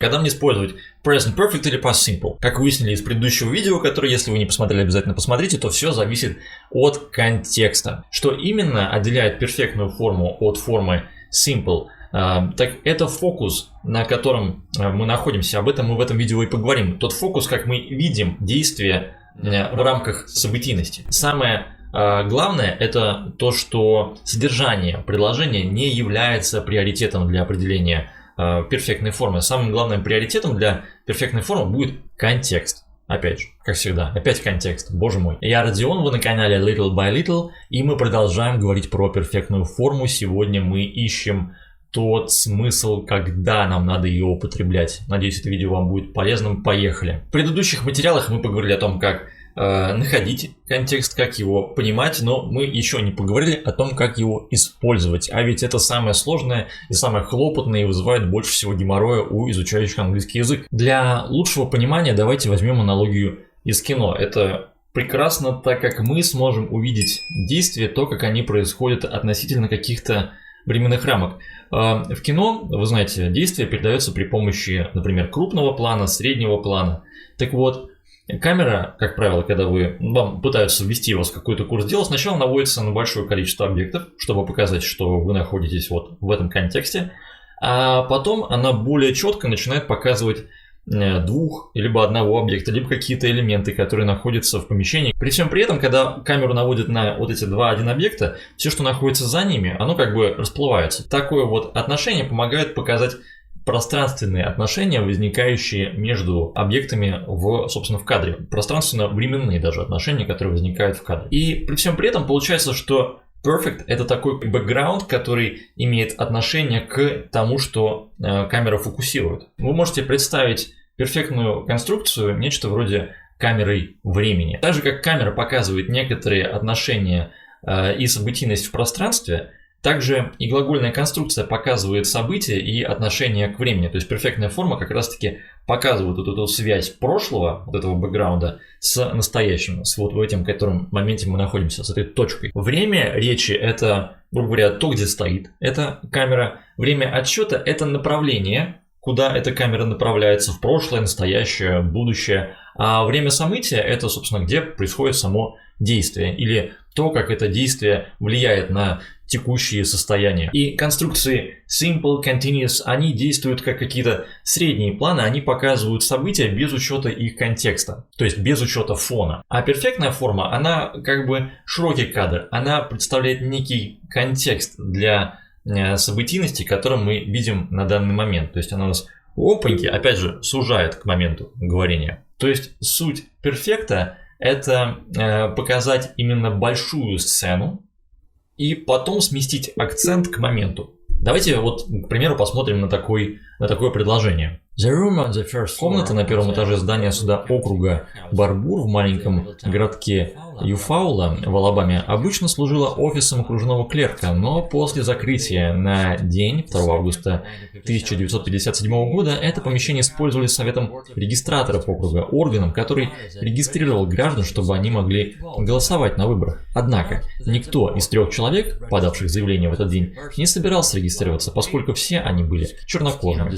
Когда мне использовать Present Perfect или Past Simple? Как выяснили из предыдущего видео, которое, если вы не посмотрели, обязательно посмотрите, то все зависит от контекста. Что именно отделяет перфектную форму от формы Simple? Так это фокус, на котором мы находимся. Об этом мы в этом видео и поговорим. Тот фокус, как мы видим действие в рамках событийности. Самое главное это то, что содержание предложения не является приоритетом для определения перфектной формы. Самым главным приоритетом для перфектной формы будет контекст. Опять же, как всегда, опять контекст, боже мой. Я Родион, вы на канале Little by Little, и мы продолжаем говорить про перфектную форму. Сегодня мы ищем тот смысл, когда нам надо ее употреблять. Надеюсь, это видео вам будет полезным. Поехали. В предыдущих материалах мы поговорили о том, как находить контекст, как его понимать, но мы еще не поговорили о том, как его использовать. А ведь это самое сложное и самое хлопотное и вызывает больше всего геморроя у изучающих английский язык. Для лучшего понимания давайте возьмем аналогию из кино. Это прекрасно, так как мы сможем увидеть действия, то, как они происходят относительно каких-то временных рамок. В кино, вы знаете, действие передается при помощи, например, крупного плана, среднего плана. Так вот, камера, как правило, когда вам пытаются ввести вас в какой-то курс дела, сначала наводится на большое количество объектов, чтобы показать, что вы находитесь вот в этом контексте, а потом она более четко начинает показывать двух, либо одного объекта, либо какие-то элементы, которые находятся в помещении. При всем при этом, когда камеру наводят на вот эти один объекта, все, что находится за ними, оно как бы расплывается. Такое вот отношение помогает показать пространственные отношения, возникающие между объектами собственно, в кадре. Пространственно-временные даже отношения, которые возникают в кадре. И при всем при этом получается, что Perfect — это такой бэкграунд, который имеет отношение к тому, что камера фокусирует. Вы можете представить перфектную конструкцию, нечто вроде камеры времени. Так же, как камера показывает некоторые отношения и событийность в пространстве, также и глагольная конструкция показывает события и отношения к времени. То есть перфектная форма как раз-таки показывает вот эту связь прошлого, вот этого бэкграунда, с настоящим, с вот в этом котором моменте мы находимся, с этой точкой. Время речи — это, грубо говоря, то, где стоит эта камера. Время отсчета — это направление, куда эта камера направляется, в прошлое, настоящее, будущее. А время события — это, собственно, где происходит само действие, или то, как это действие влияет на текущие состояния. И конструкции Simple, Continuous, они действуют как какие-то средние планы, они показывают события без учета их контекста, то есть без учета фона. А перфектная форма, она как бы широкий кадр, она представляет некий контекст для событийности, который мы видим на данный момент. То есть она нас опаньки, опять же, сужает к моменту говорения. То есть суть перфекта — это показать именно большую сцену и потом сместить акцент к моменту. Давайте вот, к примеру, посмотрим на такое предложение. Комната на первом этаже здания суда округа Барбур в маленьком городке Юфаула в Алабаме обычно служила офисом окружного клерка, но после закрытия на день 2 августа 1957 года это помещение использовали Советом регистраторов округа, органом, который регистрировал граждан, чтобы они могли голосовать на выборах. Однако никто из 3 человек, подавших заявление в этот день, не собирался регистрироваться, поскольку все они были чернокожими.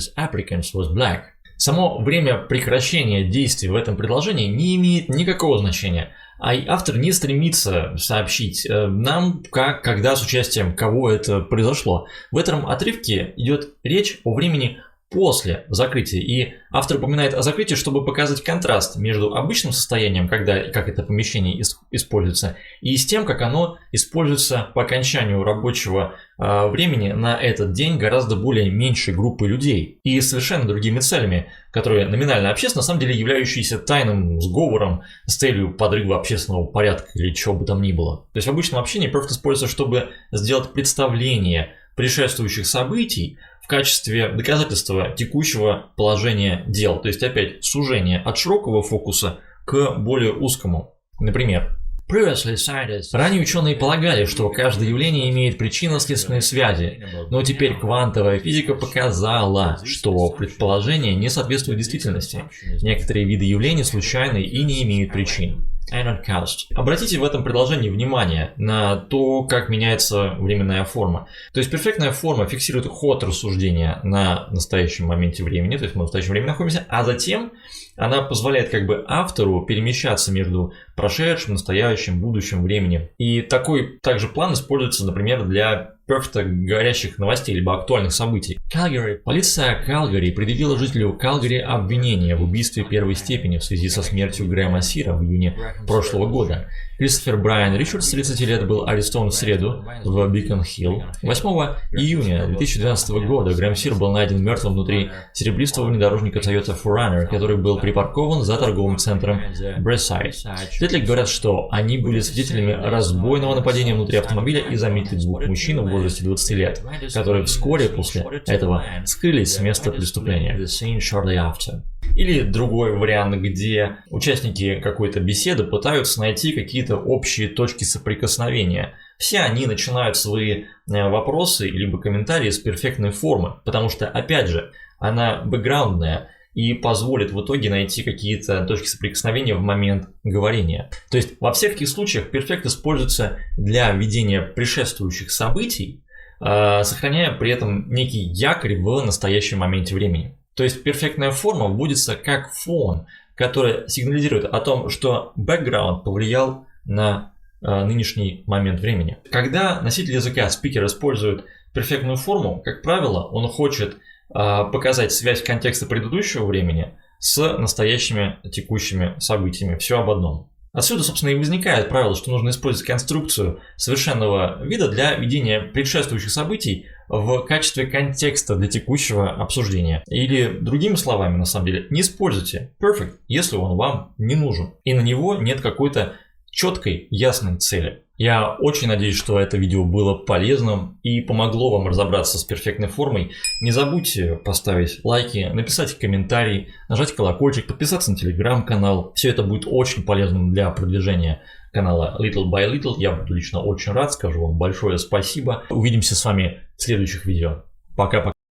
Само время прекращения действий в этом предложении не имеет никакого значения, а автор не стремится сообщить нам, как, когда, с участием кого это произошло. В этом отрывке идет речь о времени после закрытия, и автор упоминает о закрытии, чтобы показать контраст между обычным состоянием, как это помещение используется, и с тем, как оно используется по окончанию рабочего времени на этот день гораздо более меньшей группы людей и совершенно другими целями, которые номинально общественны, на самом деле являющиеся тайным сговором с целью подрыва общественного порядка или чего бы там ни было. То есть в обычном общении Perfect используется, чтобы сделать представление предшествующих событий в качестве доказательства текущего положения дел. То есть опять сужение от широкого фокуса к более узкому. Например, ранее ученые полагали, что каждое явление имеет причинно-следственные связи, но теперь квантовая физика показала, что предположения не соответствуют действительности. Некоторые виды явлений случайны и не имеют причин. and cast. Обратите в этом предложении внимание на то, как меняется временная форма. То есть перфектная форма фиксирует ход рассуждения на настоящем моменте времени, то есть мы в настоящем времени находимся, а затем она позволяет как бы автору перемещаться между прошедшим, настоящим, будущим временем. И такой также план используется, например, для перфекта горящих новостей либо актуальных событий. Калгари. Полиция Калгари предъявила жителю Калгари обвинение в убийстве первой степени в связи со смертью Грэма Сира в июне прошлого года. Кристофер Брайан Ричардс, 30 лет, был арестован в среду в Бикон-Хилл. 8 июня 2012 года Грэм Сир был найден мертвым внутри серебристого внедорожника Toyota 4Runner, который был припаркован за торговым центром Бресайд. Свидетели говорят, что они были свидетелями разбойного нападения внутри автомобиля и заметили двух мужчин в возрасте 20 лет, которые вскоре после этого скрылись с места преступления. Или другой вариант, где участники какой-то беседы пытаются найти какие-то общие точки соприкосновения. Все они начинают свои вопросы либо комментарии с перфектной формы, потому что, опять же, она бэкграундная и позволит в итоге найти какие-то точки соприкосновения в момент говорения. То есть во всех этих случаях перфект используется для ведения предшествующих событий, сохраняя при этом некий якорь в настоящем моменте времени. То есть перфектная форма вводится как фон, который сигнализирует о том, что бэкграунд повлиял на нынешний момент времени. Когда носитель языка, спикер, использует перфектную форму, как правило, он хочет показать связь контекста предыдущего времени с настоящими текущими событиями. Все об одном. Отсюда, собственно, и возникает правило, что нужно использовать конструкцию совершенного вида для ведения предшествующих событий в качестве контекста для текущего обсуждения. Или, другими словами, на самом деле, не используйте perfect, если он вам не нужен, и на него нет какой-то четкой, ясной цели. Я очень надеюсь, что это видео было полезным и помогло вам разобраться с перфектной формой. Не забудьте поставить лайки, написать комментарий, нажать колокольчик, подписаться на телеграм-канал. Все это будет очень полезным для продвижения канала Little by Little. Я буду лично очень рад, скажу вам большое спасибо. Увидимся с вами в следующих видео. Пока-пока.